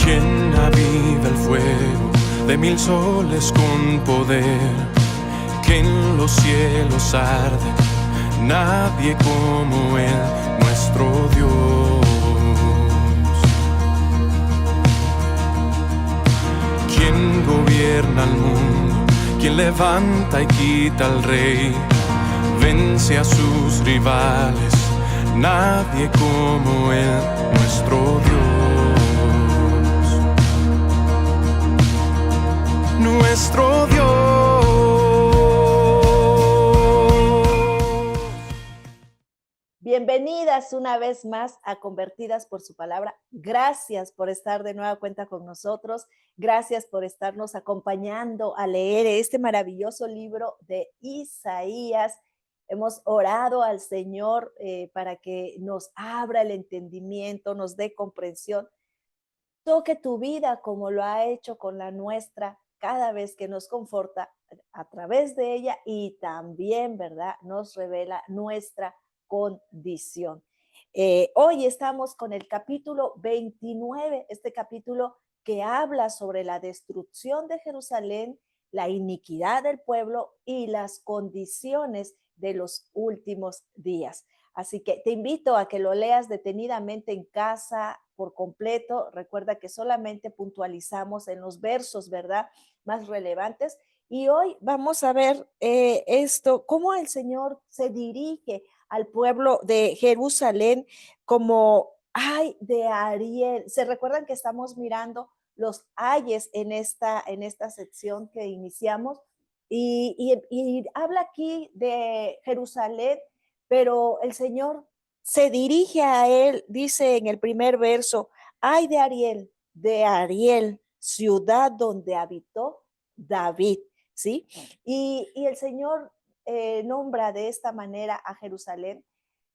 quien aviva el fuego de 1000 soles con poder, que en los cielos arde, nadie como Él, nuestro Dios. Quien gobierna el mundo, quien levanta y quita al rey, vence a sus rivales, nadie como Él, nuestro Dios. Nuestro Dios. Bienvenidas una vez más a Convertidas por su Palabra. Gracias por estar de nueva cuenta con nosotros. Gracias por estarnos acompañando a leer este maravilloso libro de Isaías. Hemos orado al Señor para que nos abra el entendimiento, nos dé comprensión, toque tu vida como lo ha hecho con la nuestra cada vez que nos conforta a través de ella y también, ¿verdad? Nos revela nuestra condición. Hoy estamos con el capítulo 29, este capítulo que habla sobre la destrucción de Jerusalén, la iniquidad del pueblo y las condiciones de los últimos días. Así que te invito a que lo leas detenidamente en casa por completo. Recuerda que solamente puntualizamos en los versos, ¿verdad?, más relevantes. Y hoy vamos a ver esto, cómo el Señor se dirige al pueblo de Jerusalén como ay de Ariel. Se recuerdan que estamos mirando los ayes en esta sección que iniciamos y habla aquí de Jerusalén, pero el Señor se dirige a él, dice en el primer verso, ay de Ariel, ciudad donde habitó David, ¿sí? Y el Señor nombra de esta manera a Jerusalén.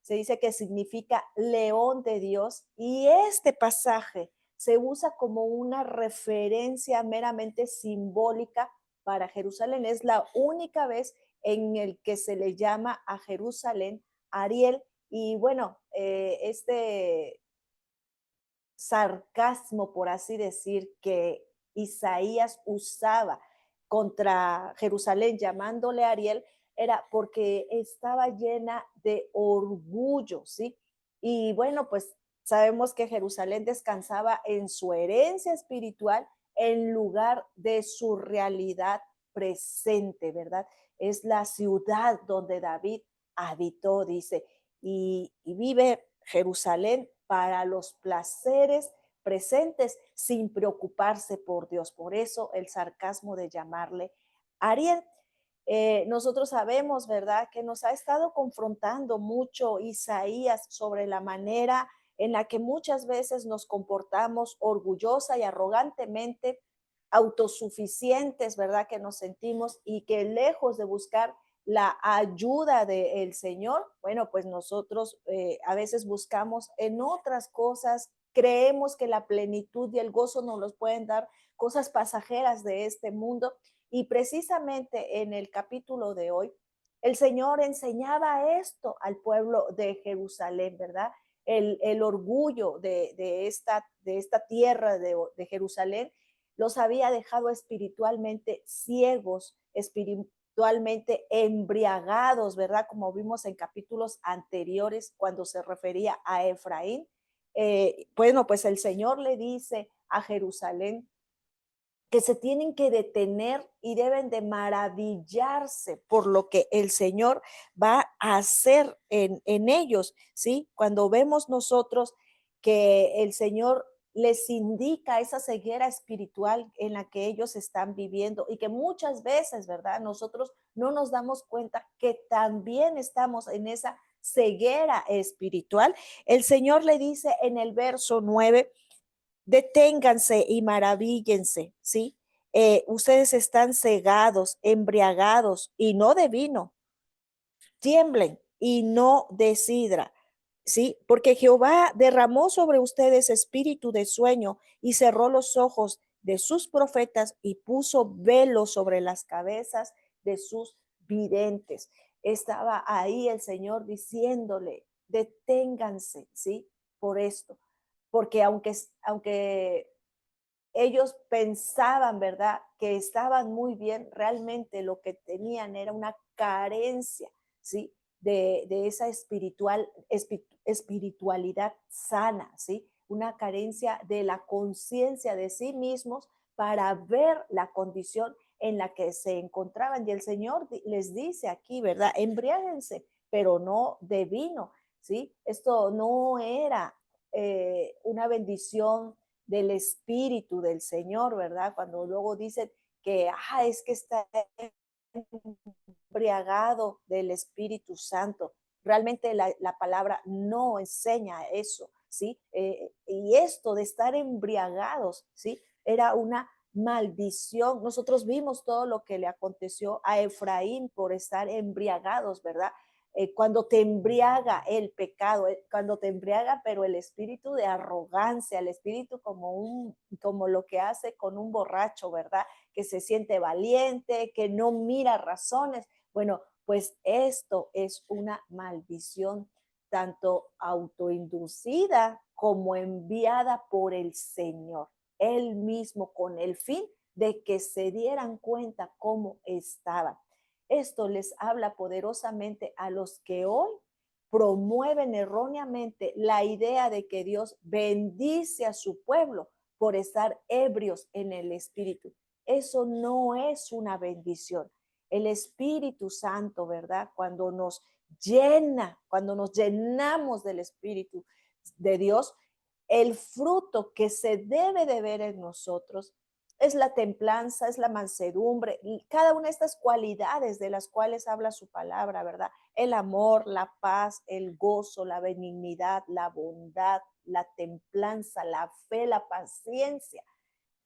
Se dice que significa león de Dios y este pasaje se usa como una referencia meramente simbólica para Jerusalén. Es la única vez en el que se le llama a Jerusalén Ariel. Y bueno, este sarcasmo, por así decir, que Isaías usaba contra Jerusalén llamándole Ariel, era porque estaba llena de orgullo, ¿sí? Y bueno, pues sabemos que Jerusalén descansaba en su herencia espiritual en lugar de su realidad presente, ¿verdad? Es la ciudad donde David habitó, dice, y vive Jerusalén para los placeres presentes sin preocuparse por Dios. Por eso el sarcasmo de llamarle Ariel. Nosotros sabemos, ¿verdad?, que nos ha estado confrontando mucho Isaías sobre la manera en la que muchas veces nos comportamos orgullosa y arrogantemente, autosuficientes, ¿verdad?, que nos sentimos y que lejos de buscar la ayuda del Señor, bueno, pues nosotros a veces buscamos en otras cosas, creemos que la plenitud y el gozo nos los pueden dar cosas pasajeras de este mundo y precisamente en el capítulo de hoy, el Señor enseñaba esto al pueblo de Jerusalén, ¿verdad? El orgullo de esta tierra de Jerusalén los había dejado espiritualmente ciegos, espiritualmente embriagados, ¿verdad? Como vimos en capítulos anteriores cuando se refería a Efraín. Bueno, pues el Señor le dice a Jerusalén que se tienen que detener y deben de maravillarse por lo que el Señor va a hacer en ellos, ¿sí? Cuando vemos nosotros que el Señor les indica esa ceguera espiritual en la que ellos están viviendo y que muchas veces, ¿verdad? Nosotros no nos damos cuenta que también estamos en esa ceguera espiritual. El Señor le dice en el verso 9, deténganse y maravíllense, ¿sí? Ustedes están cegados, embriagados y no de vino, tiemblen y no de sidra, ¿sí? Porque Jehová derramó sobre ustedes espíritu de sueño y cerró los ojos de sus profetas y puso velo sobre las cabezas de sus videntes. Estaba ahí el Señor diciéndole, deténganse, ¿sí? Por esto, porque aunque ellos pensaban, ¿verdad?, que estaban muy bien, realmente lo que tenían era una carencia, ¿sí?, de esa espiritualidad sana, ¿sí?, una carencia de la conciencia de sí mismos para ver la condición en la que se encontraban. Y el Señor les dice aquí, ¿verdad? Embriáguense, pero no de vino, ¿sí? Esto no era una bendición del Espíritu del Señor, ¿verdad? Cuando luego dicen que, es que está embriagado del Espíritu Santo. Realmente la palabra no enseña eso, ¿sí? Y esto de estar embriagados, ¿sí? Era una maldición. Nosotros vimos todo lo que le aconteció a Efraín por estar embriagados, ¿verdad? Cuando te embriaga el pecado, cuando te embriaga, pero el espíritu de arrogancia, el espíritu como lo que hace con un borracho, ¿verdad? Que se siente valiente, que no mira razones. Bueno, pues esto es una maldición tanto autoinducida como enviada por el Señor, Él mismo, con el fin de que se dieran cuenta cómo estaban. Esto les habla poderosamente a los que hoy promueven erróneamente la idea de que Dios bendice a su pueblo por estar ebrios en el espíritu. Eso no es una bendición. El Espíritu Santo, ¿verdad? Cuando nos llena, cuando nos llenamos del Espíritu de Dios, el fruto que se debe de ver en nosotros es la templanza, es la mansedumbre, cada una de estas cualidades de las cuales habla su palabra, ¿verdad? El amor, la paz, el gozo, la benignidad, la bondad, la templanza, la fe, la paciencia,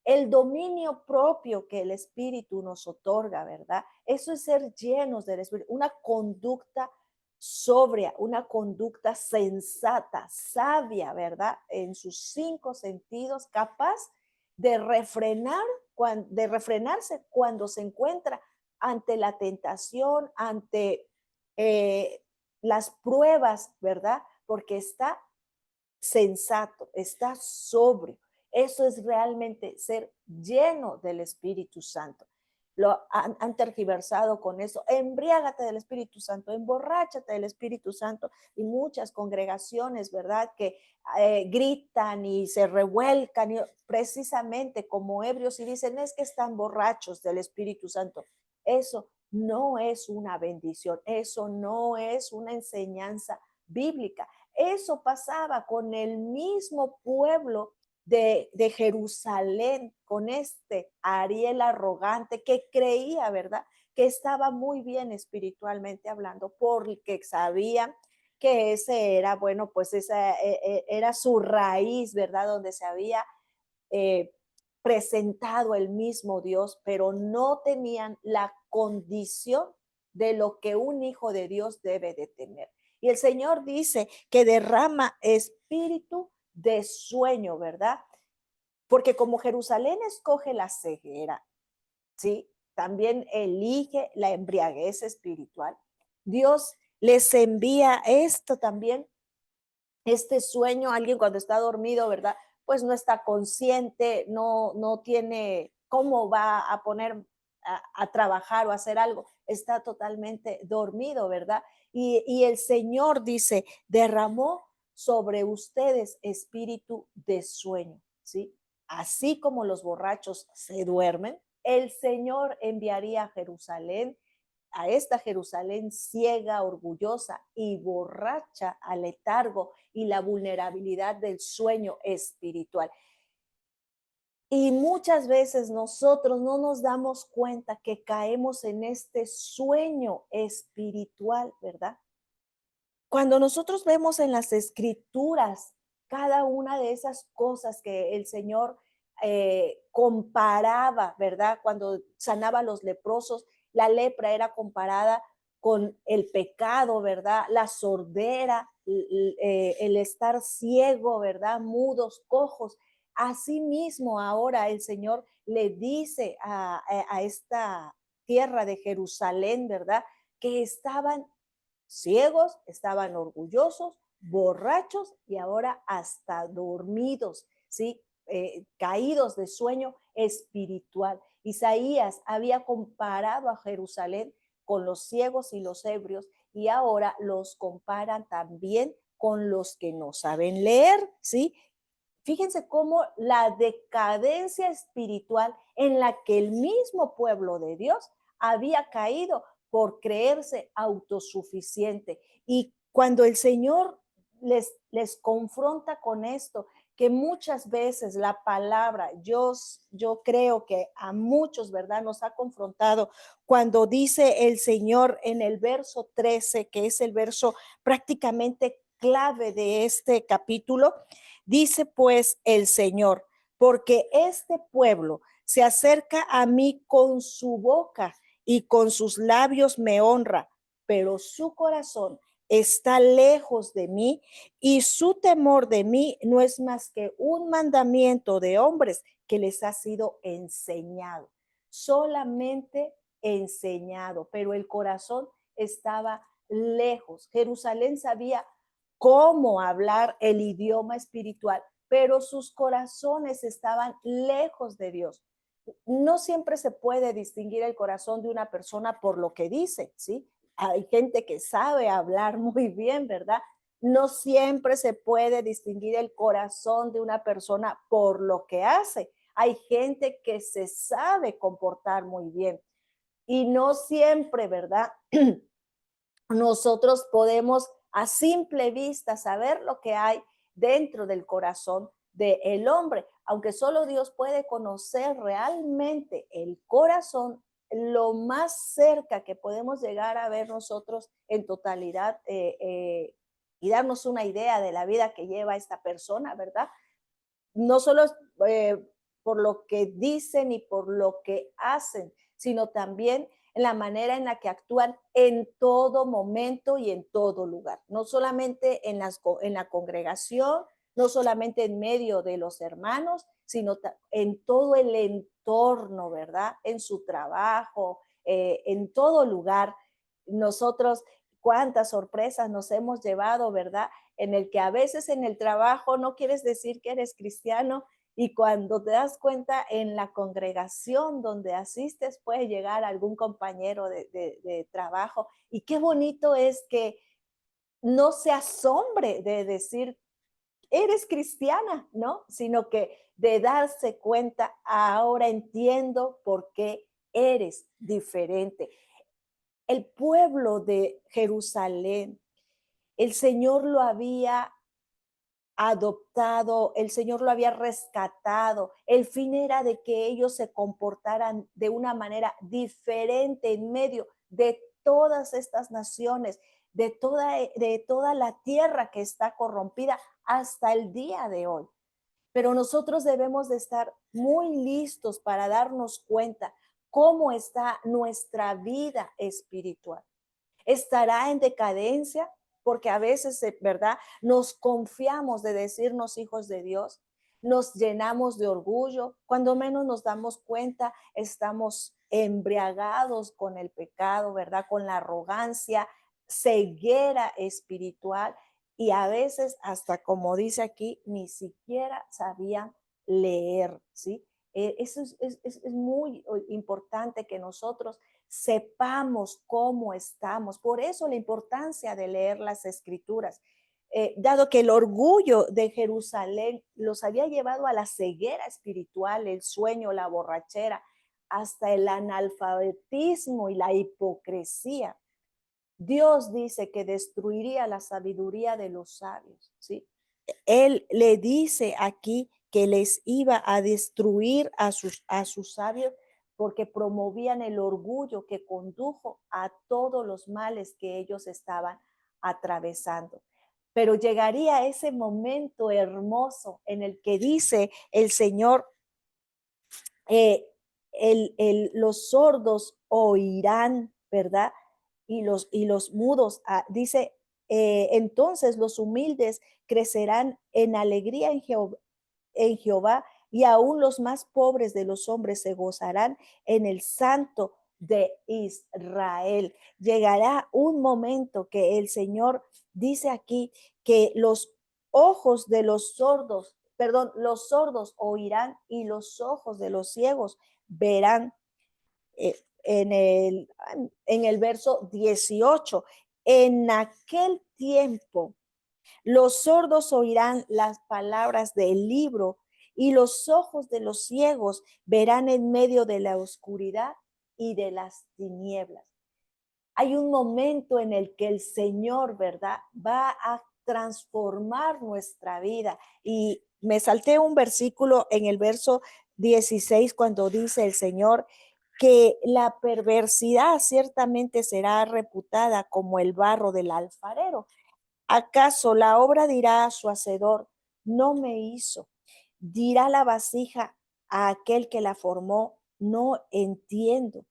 el dominio propio que el Espíritu nos otorga, ¿verdad? Eso es ser llenos del Espíritu, una conducta sobria, una conducta sensata, sabia, ¿verdad? En sus 5 sentidos, capaz de refrenarse cuando se encuentra ante la tentación, ante las pruebas, ¿verdad? Porque está sensato, está sobrio. Eso es realmente ser lleno del Espíritu Santo. Lo han tergiversado con eso. Embriágate del Espíritu Santo, emborráchate del Espíritu Santo. Y muchas congregaciones, ¿verdad?, que gritan y se revuelcan precisamente como ebrios y dicen, es que están borrachos del Espíritu Santo. Eso no es una bendición, eso no es una enseñanza bíblica. Eso pasaba con el mismo pueblo de Jerusalén, con este Ariel arrogante que creía, ¿verdad?, que estaba muy bien espiritualmente hablando, porque sabía que ese era, bueno, pues esa era su raíz, ¿verdad?, donde se había eh, presentado el mismo Dios, pero no tenían la condición de lo que un hijo de Dios debe de tener. Y el Señor dice que derrama espíritu de sueño, ¿verdad? Porque como Jerusalén escoge la ceguera, ¿sí? También elige la embriaguez espiritual. Dios les envía esto también, este sueño. Alguien cuando está dormido, ¿verdad? Pues no está consciente, no tiene cómo va a poner a trabajar o a hacer algo, está totalmente dormido, ¿verdad? Y el Señor dice, derramó sobre ustedes espíritu de sueño, ¿sí? Así como los borrachos se duermen, el Señor enviaría a Jerusalén, a esta Jerusalén ciega, orgullosa y borracha al letargo y la vulnerabilidad del sueño espiritual. Y muchas veces nosotros no nos damos cuenta que caemos en este sueño espiritual, ¿verdad? Cuando nosotros vemos en las escrituras cada una de esas cosas que el Señor comparaba, ¿verdad? Cuando sanaba a los leprosos, la lepra era comparada con el pecado, ¿verdad? La sordera, el estar ciego, ¿verdad? Mudos, cojos. Asimismo, ahora el Señor le dice a esta tierra de Jerusalén, ¿verdad? Que estaban ciegos, estaban orgullosos, borrachos y ahora hasta dormidos, ¿sí? caídos de sueño espiritual. Isaías había comparado a Jerusalén con los ciegos y los ebrios y ahora los comparan también con los que no saben leer, ¿sí? Fíjense cómo la decadencia espiritual en la que el mismo pueblo de Dios había caído por creerse autosuficiente. Y cuando el Señor les confronta con esto, que muchas veces la palabra, yo creo que a muchos, ¿verdad? Nos ha confrontado cuando dice el Señor en el verso 13, que es el verso prácticamente clave de este capítulo. Dice pues el Señor, porque este pueblo se acerca a mí con su boca y con sus labios me honra, pero su corazón está lejos de mí y su temor de mí no es más que un mandamiento de hombres que les ha sido enseñado, solamente enseñado, pero el corazón estaba lejos. Jerusalén sabía cómo hablar el idioma espiritual, pero sus corazones estaban lejos de Dios. No siempre se puede distinguir el corazón de una persona por lo que dice, ¿sí? Hay gente que sabe hablar muy bien, ¿verdad? No siempre se puede distinguir el corazón de una persona por lo que hace. Hay gente que se sabe comportar muy bien y no siempre, ¿verdad? Nosotros podemos a simple vista saber lo que hay dentro del corazón del hombre, aunque solo Dios puede conocer realmente el corazón, lo más cerca que podemos llegar a ver nosotros en totalidad y darnos una idea de la vida que lleva esta persona, ¿verdad? No solo eh, por lo que dicen y por lo que hacen, sino también en la manera en la que actúan en todo momento y en todo lugar. No solamente en la congregación, no solamente en medio de los hermanos, sino en todo el entorno, ¿verdad? En su trabajo, en todo lugar. Nosotros, cuántas sorpresas nos hemos llevado, ¿verdad? En el que a veces en el trabajo no quieres decir que eres cristiano y cuando te das cuenta en la congregación donde asistes puede llegar algún compañero de trabajo y qué bonito es que no se asombre de decir eres cristiana, ¿no? Sino que de darse cuenta, ahora entiendo por qué eres diferente. El pueblo de Jerusalén, el Señor lo había adoptado, el Señor lo había rescatado. El fin era de que ellos se comportaran de una manera diferente en medio de todas estas naciones, de toda la tierra que está corrompida hasta el día de hoy. Pero nosotros debemos de estar muy listos para darnos cuenta cómo está nuestra vida espiritual. ¿Estará en decadencia? Porque a veces, ¿verdad? Nos confiamos de decirnos hijos de Dios, nos llenamos de orgullo, cuando menos nos damos cuenta, estamos embriagados con el pecado, ¿verdad? Con la arrogancia, ceguera espiritual y a veces hasta como dice aquí, ni siquiera sabían leer, ¿sí? Eso es muy importante que nosotros sepamos cómo estamos. Por eso la importancia de leer las escrituras. Dado que el orgullo de Jerusalén los había llevado a la ceguera espiritual, el sueño, la borrachera, hasta el analfabetismo y la hipocresía. Dios dice que destruiría la sabiduría de los sabios, ¿sí? Él le dice aquí que les iba a destruir a sus sabios porque promovían el orgullo que condujo a todos los males que ellos estaban atravesando. Pero llegaría ese momento hermoso en el que dice el Señor, eh, los sordos oirán, ¿verdad? Y los mudos, dice, entonces los humildes crecerán en alegría en Jehová y aún los más pobres de los hombres se gozarán en el Santo de Israel. Llegará un momento que el Señor dice aquí que los ojos de los sordos perdón, los sordos oirán y los ojos de los ciegos verán. En el verso 18, en aquel tiempo los sordos oirán las palabras del libro y los ojos de los ciegos verán en medio de la oscuridad y de las tinieblas. Hay un momento en el que el Señor, ¿verdad? Va a transformar nuestra vida. Y me salté un versículo en el verso 16 cuando dice el Señor que la perversidad ciertamente será reputada como el barro del alfarero. ¿Acaso la obra dirá a su hacedor, no me hizo? Dirá la vasija a aquel que la formó, no entiendo.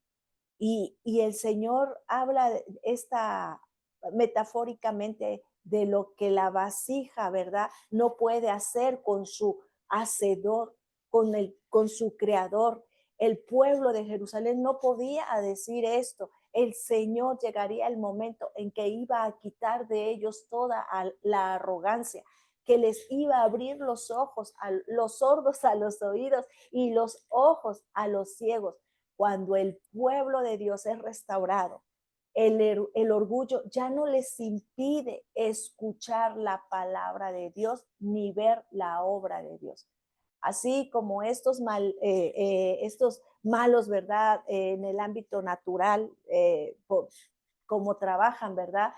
Y el Señor habla de esta metafóricamente de lo que la vasija, ¿verdad? No puede hacer con su hacedor, con su creador. El pueblo de Jerusalén no podía decir esto. El Señor llegaría el momento en que iba a quitar de ellos toda la arrogancia, que les iba a abrir los ojos a los sordos a los oídos y los ojos a los ciegos. Cuando el pueblo de Dios es restaurado, el orgullo ya no les impide escuchar la palabra de Dios ni ver la obra de Dios. Así como estos malos, ¿verdad? En el ámbito natural, como trabajan, ¿verdad?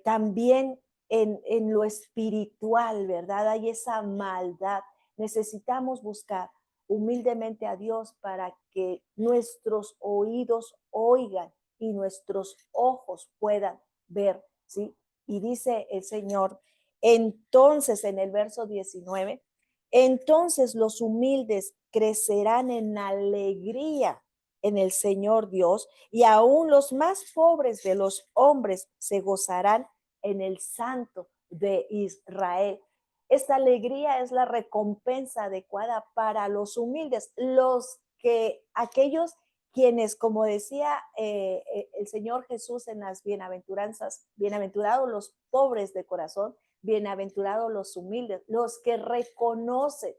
También en lo espiritual, ¿verdad? Hay esa maldad. Necesitamos buscar humildemente a Dios para que nuestros oídos oigan y nuestros ojos puedan ver, ¿sí? Y dice el Señor, entonces en el verso 19, entonces los humildes crecerán en alegría en el Señor Dios, y aún los más pobres de los hombres se gozarán en el Santo de Israel. Esta alegría es la recompensa adecuada para los humildes, aquellos quienes, como decía el Señor Jesús en las bienaventuranzas, bienaventurados los pobres de corazón, bienaventurados los humildes, los que reconocen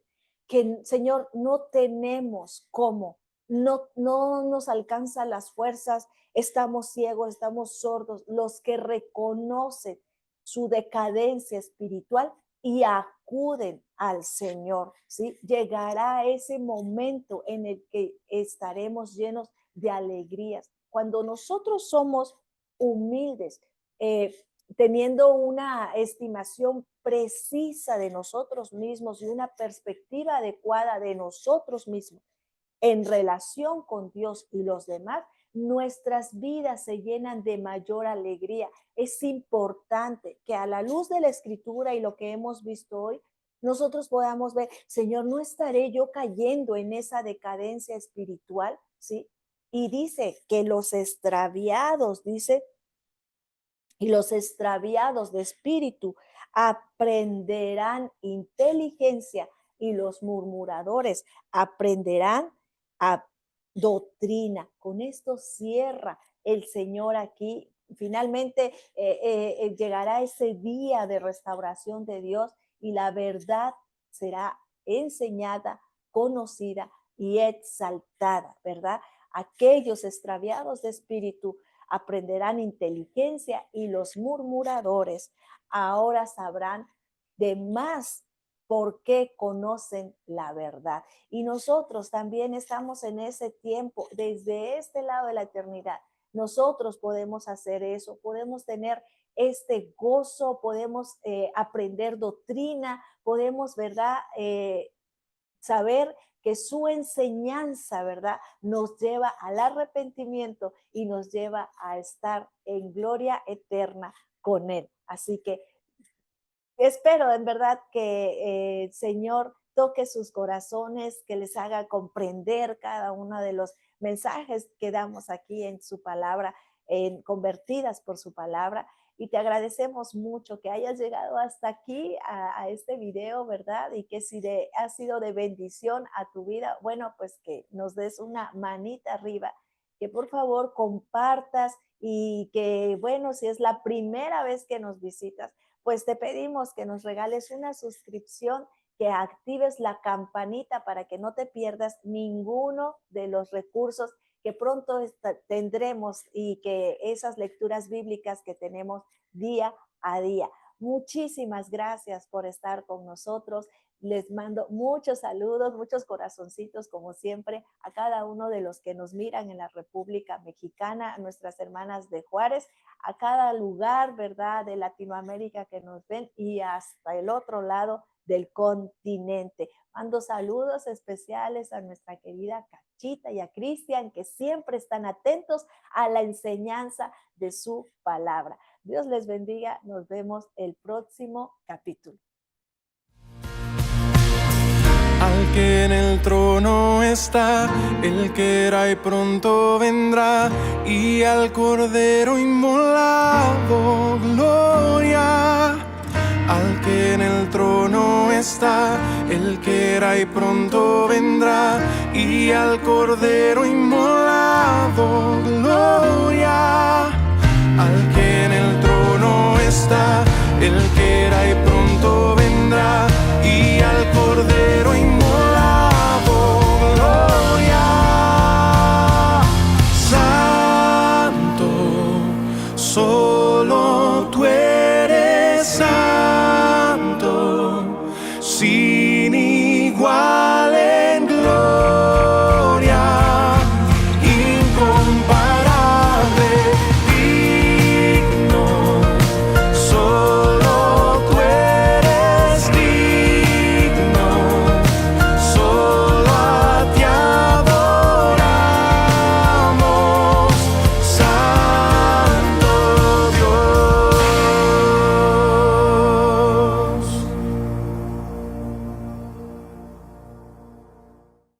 que, Señor, no tenemos cómo, no nos alcanzan las fuerzas, estamos ciegos, estamos sordos, los que reconocen su decadencia espiritual y acuden al Señor, ¿sí? Llegará ese momento en el que estaremos llenos de alegrías. Cuando nosotros somos humildes, teniendo una estimación precisa de nosotros mismos y una perspectiva adecuada de nosotros mismos, en relación con Dios y los demás, nuestras vidas se llenan de mayor alegría. Es importante que a la luz de la escritura y lo que hemos visto hoy, nosotros podamos ver, Señor, no estaré yo cayendo en esa decadencia espiritual, ¿sí? Y dice que los extraviados, dice, y los extraviados de espíritu aprenderán inteligencia y los murmuradores aprenderán a doctrina. Con esto cierra el Señor aquí. Finalmente llegará ese día de restauración de Dios y la verdad será enseñada, conocida y exaltada, ¿verdad? Aquellos extraviados de espíritu aprenderán inteligencia y los murmuradores ahora sabrán de más porque conocen la verdad. Y nosotros también estamos en ese tiempo, desde este lado de la eternidad. Nosotros podemos hacer eso, podemos tener este gozo, podemos aprender doctrina, podemos, ¿verdad? Saber que su enseñanza, ¿verdad? Nos lleva al arrepentimiento y nos lleva a estar en gloria eterna con Él. Así que espero en verdad que el Señor toque sus corazones, que les haga comprender cada uno de los mensajes que damos aquí en su palabra, convertidas por su palabra. Y te agradecemos mucho que hayas llegado hasta aquí a este video, ¿verdad? Y que si ha sido de bendición a tu vida, bueno, pues que nos des una manita arriba, que por favor compartas y que, bueno, si es la primera vez que nos visitas, pues te pedimos que nos regales una suscripción, que actives la campanita para que no te pierdas ninguno de los recursos que pronto tendremos y que esas lecturas bíblicas que tenemos día a día. Muchísimas gracias por estar con nosotros. Les mando muchos saludos, muchos corazoncitos, como siempre, a cada uno de los que nos miran en la República Mexicana, a nuestras hermanas de Juárez, a cada lugar, ¿verdad?, de Latinoamérica que nos ven y hasta el otro lado del continente. Mando saludos especiales a nuestra querida Cachita y a Cristian, que siempre están atentos a la enseñanza de su palabra. Dios les bendiga. Nos vemos el próximo capítulo. Al que en el trono está, el que era y pronto vendrá, y al Cordero inmolado, gloria. Al que en el trono está, el que era y pronto vendrá, y al Cordero inmolado, gloria. Al que en el trono está, el que era y pronto vendrá, y al Cordero inmolado, gloria. Santo, solo tú eres santo, sin igual.